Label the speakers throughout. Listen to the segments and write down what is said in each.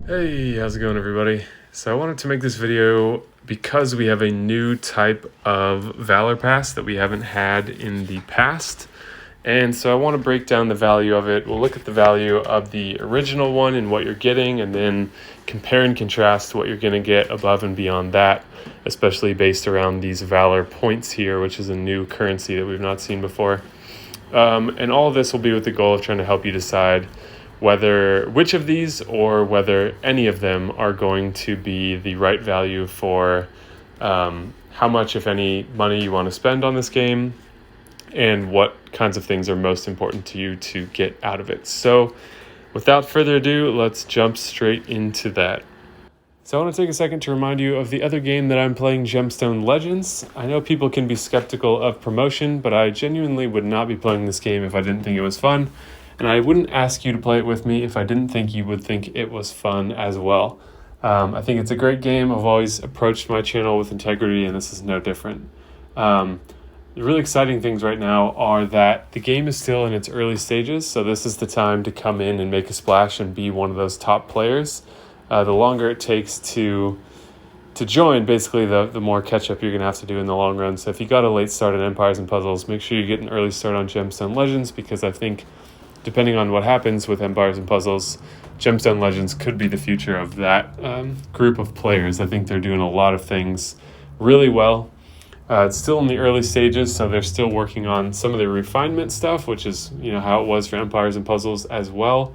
Speaker 1: Hey, how's it going, everybody? So I wanted to make this video because we have a new type of Valor Pass that we haven't had in the past. And so I want to break down the value of it. We'll look at the value of the original one and what you're getting, and then compare and contrast what you're going to get above and beyond that, especially based around these Valor points here, which is a new currency that we've not seen before. And all of this will be with the goal of trying to help you decide which of these or whether any of them are going to be the right value for how much, if any, money you want to spend on this game and what kinds of things are most important to you to get out of it. So without further ado, let's jump straight into that. So I want to take a second to remind you of the other game that I'm playing, Gemstone Legends. I know people can be skeptical of promotion, but I genuinely would not be playing this game if I didn't think it was fun. And I wouldn't ask you to play it with me if I didn't think you would think it was fun as well. I think it's a great game. I've always approached my channel with integrity, and this is no different. The really exciting things right now are that the game is still in its early stages, so this is the time to come in and make a splash and be one of those top players. The longer it takes to join, basically, the more catch-up you're going to have to do in the long run. So if you got a late start on Empires and Puzzles, make sure you get an early start on Gemstone Legends, because I think depending on what happens with Empires and Puzzles, Gemstone Legends could be the future of that group of players. I think they're doing a lot of things really well. It's still in the early stages, so they're still working on some of the refinement stuff, which is how it was for Empires and Puzzles as well.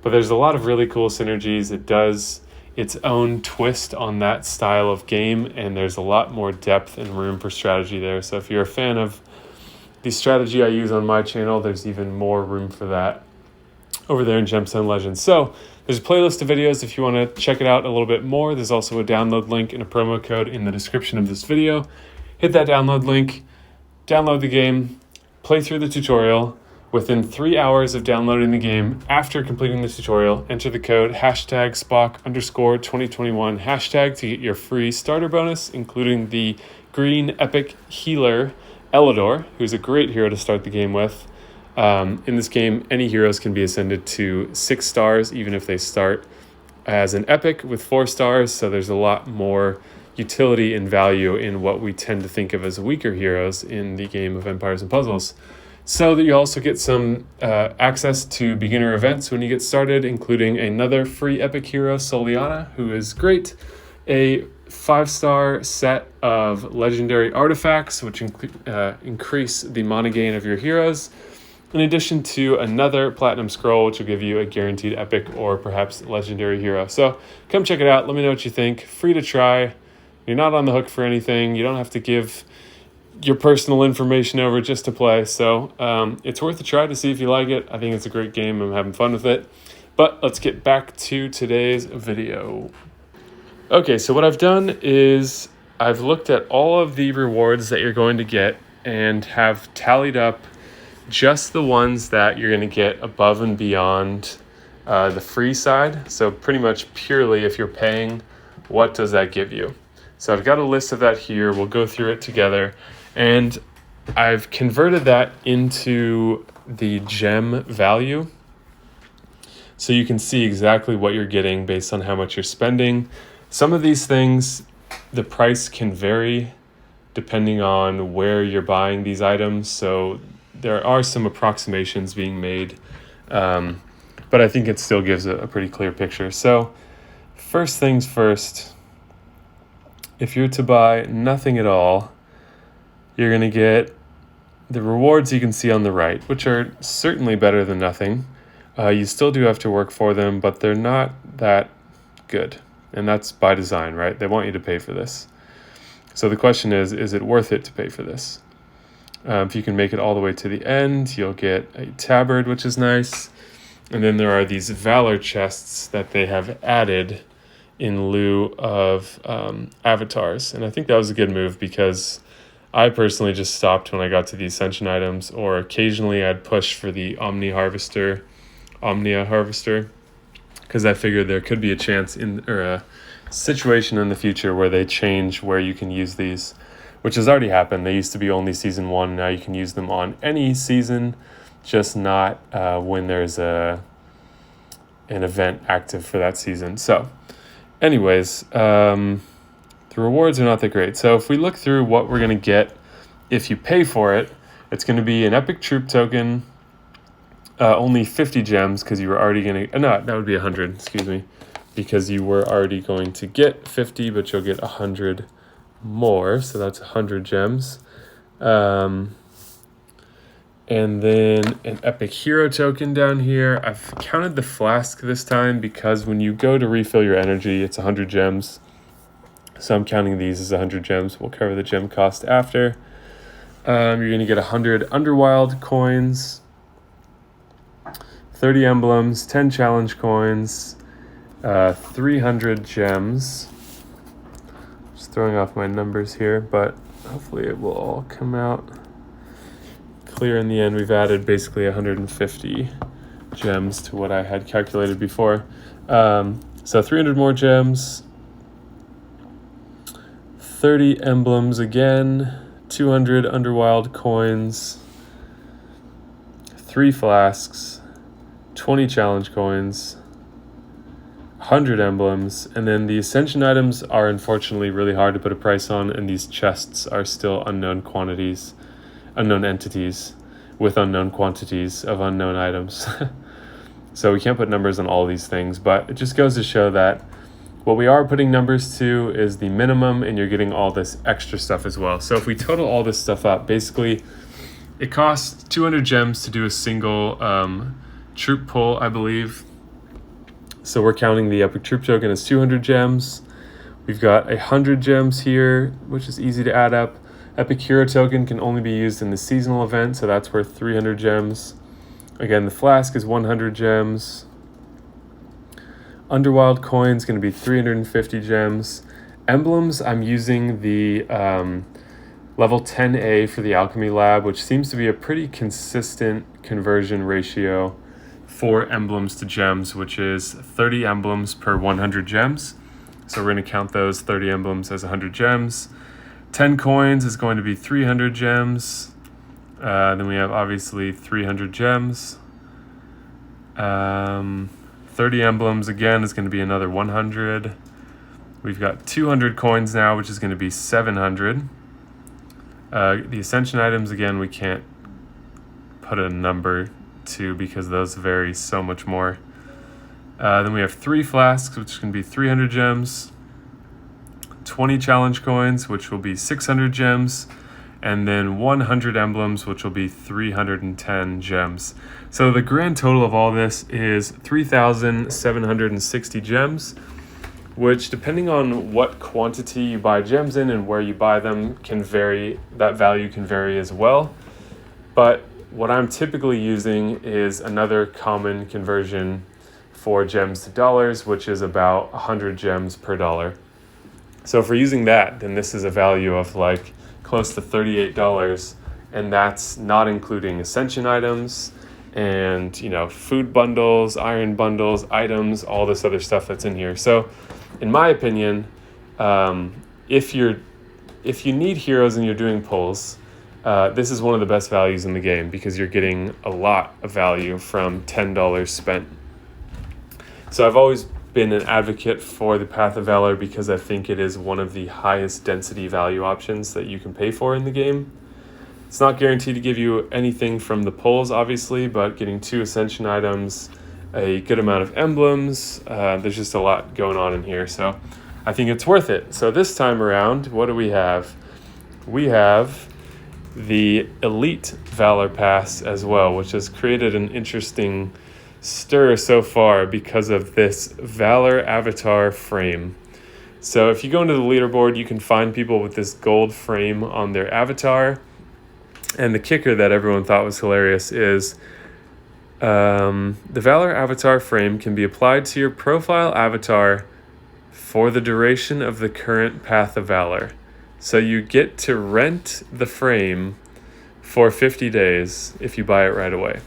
Speaker 1: But there's a lot of really cool synergies. It does its own twist on that style of game, and there's a lot more depth and room for strategy there. So if you're a fan of the strategy I use on my channel, there's even more room for that over there in Gemstone Legends. So there's a playlist of videos if you want to check it out a little bit more. There's also a download link and a promo code in the description of this video. Hit that download link, download the game, play through the tutorial. Within 3 hours of downloading the game, after completing the tutorial, enter the code #Spock_2021 hashtag to get your free starter bonus, including the green epic healer Valor, who's a great hero to start the game with. In this game, any heroes can be ascended to 6 stars, even if they start as an epic with 4 stars, so there's a lot more utility and value in what we tend to think of as weaker heroes in the game of Empires and Puzzles. So that you also get some access to beginner events when you get started, including another free epic hero, Soliana, who is great. A 5-star set of legendary artifacts, which increase the mana gain of your heroes, in addition to another platinum scroll, which will give you a guaranteed epic or perhaps legendary hero. So come check it out. Let me know what you think. Free to try. You're not on the hook for anything. You don't have to give your personal information over just to play. So it's worth a try to see if you like it. I think it's a great game. I'm having fun with it. But let's get back to today's video. Okay, so what I've done is I've looked at all of the rewards that you're going to get and have tallied up just the ones that you're going to get above and beyond the free side. So pretty much purely if you're paying, what does that give you? So I've got a list of that here. We'll go through it together. And I've converted that into the gem value, so you can see exactly what you're getting based on how much you're spending. Some of these things, the price can vary depending on where you're buying these items. So there are some approximations being made, but I think it still gives a pretty clear picture. So first things first, if you're to buy nothing at all, you're going to get the rewards you can see on the right, which are certainly better than nothing. You still do have to work for them, but they're not that good. And that's by design, right? They want you to pay for this. So the question is it worth it to pay for this? If you can make it all the way to the end, you'll get a tabard, which is nice. And then there are these Valor chests that they have added in lieu of avatars. And I think that was a good move, because I personally just stopped when I got to the Ascension items, or occasionally I'd push for the Omnia Harvester, because I figured there could be a chance or a situation in the future where they change where you can use these, which has already happened. They used to be only season 1. Now you can use them on any season, just not when there's a an event active for that season. So anyways, the rewards are not that great. So if we look through what we're going to get if you pay for it, it's going to be an epic troop token, only 50 gems because you were already going to, no, that would be 100, excuse me, because you were already going to get 50, but you'll get 100 more, so that's 100 gems. And then an epic hero token down here. I've counted the flask this time because when you go to refill your energy, it's 100 gems. So I'm counting these as 100 gems. We'll cover the gem cost after. You're going to get 100 Underwild coins, 30 emblems, 10 challenge coins, 300 gems. Just throwing off my numbers here, but hopefully it will all come out clear in the end. We've added basically 150 gems to what I had calculated before. So 300 more gems, 30 emblems again, 200 Underwild coins, 3 flasks, 20 challenge coins, 100 emblems, and then the ascension items are unfortunately really hard to put a price on, and these chests are still unknown quantities, unknown entities with unknown quantities of unknown items. So we can't put numbers on all these things, but it just goes to show that what we are putting numbers to is the minimum, and you're getting all this extra stuff as well. So if we total all this stuff up, basically it costs 200 gems to do a single troop pull, I believe. So we're counting the epic troop token as 200 gems. We've got 100 gems here, which is easy to add up. Epic hero token can only be used in the seasonal event, so that's worth 300 gems. Again, the flask is 100 gems. Underwild coins going to be 350 gems. Emblems, I'm using the level 10A for the alchemy lab, which seems to be a pretty consistent conversion ratio for emblems to gems, which is 30 emblems per 100 gems. So we're going to count those 30 emblems as 100 gems. 10 coins is going to be 300 gems. Then we have obviously 300 gems. 30 emblems again is going to be another 100. We've got 200 coins now, which is going to be 700. The ascension items, again, we can't put a number to because those vary so much more. Then we have 3 flasks, which can be 300 gems. 20 challenge coins, which will be 600 gems. And then 100 emblems, which will be 310 gems. So the grand total of all this is 3,760 gems, which depending on what quantity you buy gems in and where you buy them can vary, that value can vary as well. But what I'm typically using is another common conversion for gems to dollars, which is about 100 gems per dollar. So if we're using that, then this is a value of like close to $38, and that's not including ascension items and, you know, food bundles, iron bundles, items, all this other stuff that's in here. So in my opinion, if you need heroes and you're doing pulls, this is one of the best values in the game because you're getting a lot of value from $10 spent. So I've always been an advocate for the Path of Valor because I think it is one of the highest density value options that you can pay for in the game. It's not guaranteed to give you anything from the pulls, obviously, but getting 2 ascension items, a good amount of emblems, there's just a lot going on in here, so I think it's worth it. So this time around, what do we have? We have the Elite Valor Pass as well, which has created an interesting stir so far because of this Valor avatar frame. So if you go into the leaderboard, you can find people with this gold frame on their avatar. And the kicker that everyone thought was hilarious is the Valor avatar frame can be applied to your profile avatar for the duration of the current Path of Valor. So you get to rent the frame for 50 days if you buy it right away.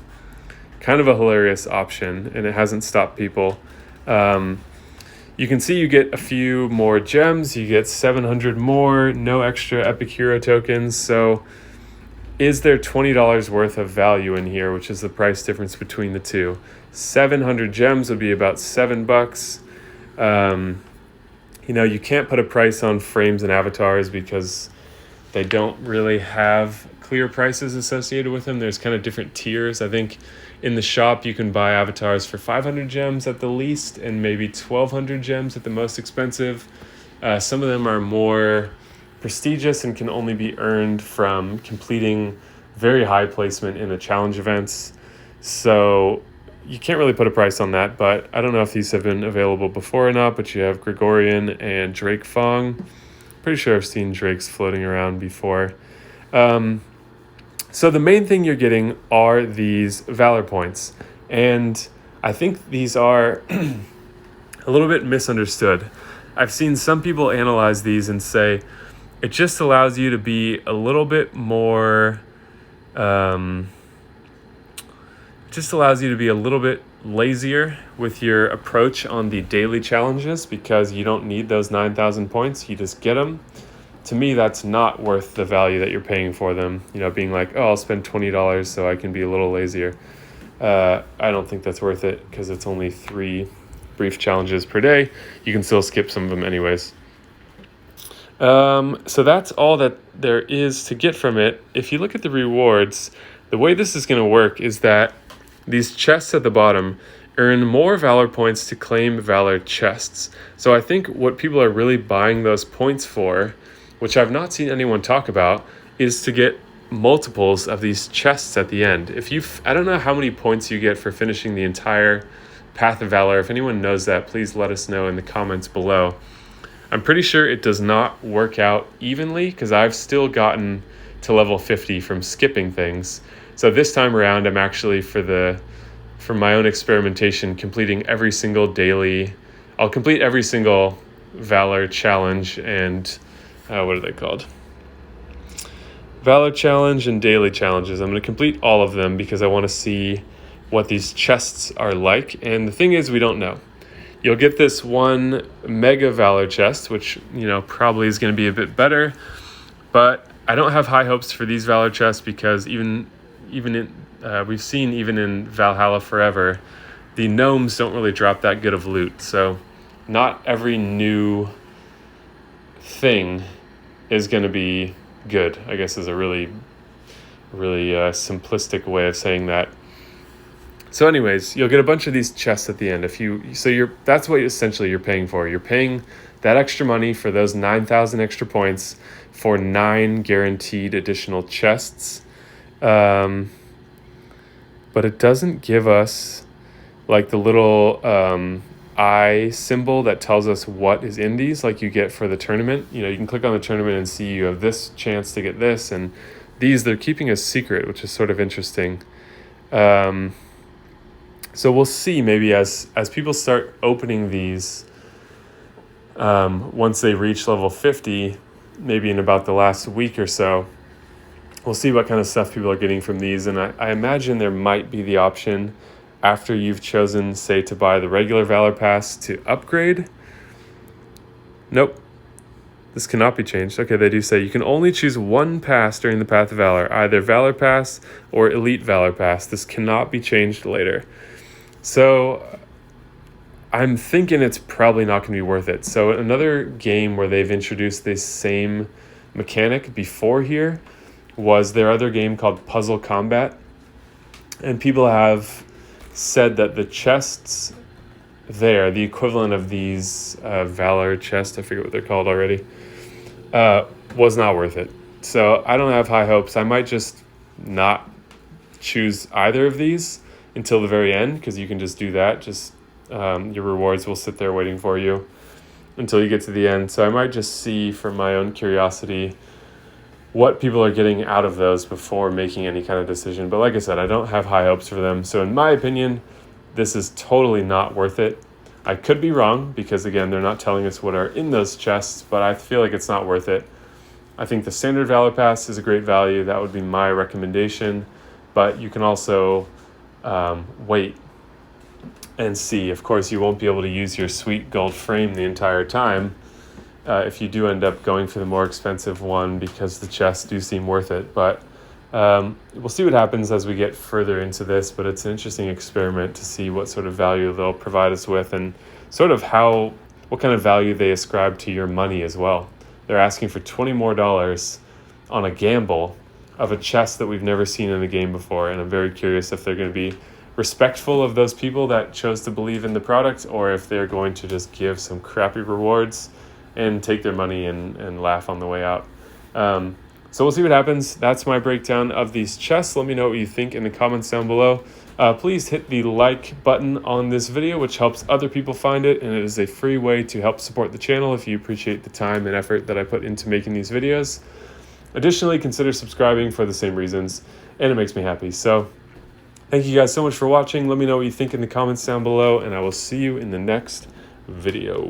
Speaker 1: Kind of a hilarious option, and it hasn't stopped people. You can see you get a few more gems. You get 700 more, no extra epic hero tokens. So is there $20 worth of value in here, which is the price difference between the two? 700 gems would be about $7. You can't put a price on frames and avatars because they don't really have clear prices associated with them. There's kind of different tiers. I think in the shop you can buy avatars for 500 gems at the least and maybe 1,200 gems at the most expensive. Some of them are more prestigious and can only be earned from completing very high placement in the challenge events. So you can't really put a price on that, but I don't know if these have been available before or not, but you have Gregorian and Drake Fong. Pretty sure I've seen Drakes floating around before. So the main thing you're getting are these Valor points. And I think these are a little bit misunderstood. I've seen some people analyze these and say it just allows you to be a little bit more, lazier with your approach on the daily challenges because you don't need those 9,000 points. You just get them. To me, that's not worth the value that you're paying for them. Being like, oh, I'll spend $20 so I can be a little lazier. I don't think that's worth it because it's only 3 brief challenges per day. You can still skip some of them anyways. So that's all that there is to get from it. If you look at the rewards, the way this is going to work is that these chests at the bottom earn more Valor points to claim Valor chests. So I think what people are really buying those points for, which I've not seen anyone talk about, is to get multiples of these chests at the end. I don't know how many points you get for finishing the entire Path of Valor. If anyone knows that, please let us know in the comments below. I'm pretty sure it does not work out evenly because I've still gotten to level 50 from skipping things. So this time around, I'm actually, for my own experimentation, completing every single daily. I'll complete every single Valor challenge and what are they called? Valor challenge and daily challenges. I'm going to complete all of them because I want to see what these chests are like. And the thing is, we don't know. You'll get this one mega Valor chest, which, probably is going to be a bit better. But I don't have high hopes for these Valor chests because we've seen even in Valhalla Forever, the gnomes don't really drop that good of loot. So not every new thing is going to be good, I guess, is a really, really simplistic way of saying that. So anyways, you'll get a bunch of these chests at the end. That's what essentially you're paying for. You're paying that extra money for those 9,000 extra points for 9 guaranteed additional chests. But it doesn't give us like the little eye symbol that tells us what is in these, like you get for the tournament. You can click on the tournament and see you have this chance to get this, and these they're keeping a secret, which is sort of interesting. So we'll see maybe as people start opening these once they reach level 50, maybe in about the last week or so, we'll see what kind of stuff people are getting from these. And I imagine there might be the option after you've chosen, say, to buy the regular Valor Pass to upgrade. Nope. This cannot be changed. Okay, they do say you can only choose one pass during the Path of Valor, either Valor Pass or Elite Valor Pass. This cannot be changed later. So I'm thinking it's probably not going to be worth it. So another game where they've introduced this same mechanic before here was their other game called Puzzle Combat. And people have said that the chests there, the equivalent of these Valor chests, I forget what they're called already, was not worth it. So I don't have high hopes. I might just not choose either of these until the very end, because you can just do that. Just your rewards will sit there waiting for you until you get to the end. So I might just see, for my own curiosity, what people are getting out of those before making any kind of decision. But like I said, I don't have high hopes for them. So in my opinion, this is totally not worth it. I could be wrong because, again, they're not telling us what are in those chests, but I feel like it's not worth it. I think the standard Valor Pass is a great value. That would be my recommendation. But you can also wait and see. Of course, you won't be able to use your sweet gold frame the entire time if you do end up going for the more expensive one, because the chests do seem worth it. But We'll see what happens as we get further into this, but it's an interesting experiment to see what sort of value they'll provide us with, and sort of what kind of value they ascribe to your money as well. They're asking for $20 more on a gamble of a chest that we've never seen in the game before, and I'm very curious if they're going to be respectful of those people that chose to believe in the product, or if they're going to just give some crappy rewards and take their money and laugh on the way out. So we'll see what happens. That's my breakdown of these chests. Let me know what you think in the comments down below. Please hit the like button on this video, which helps other people find it, and it is a free way to help support the channel if you appreciate the time and effort that I put into making these videos. Additionally, consider subscribing for the same reasons, and it makes me happy. So thank you guys so much for watching. Let me know what you think in the comments down below, and I will see you in the next video.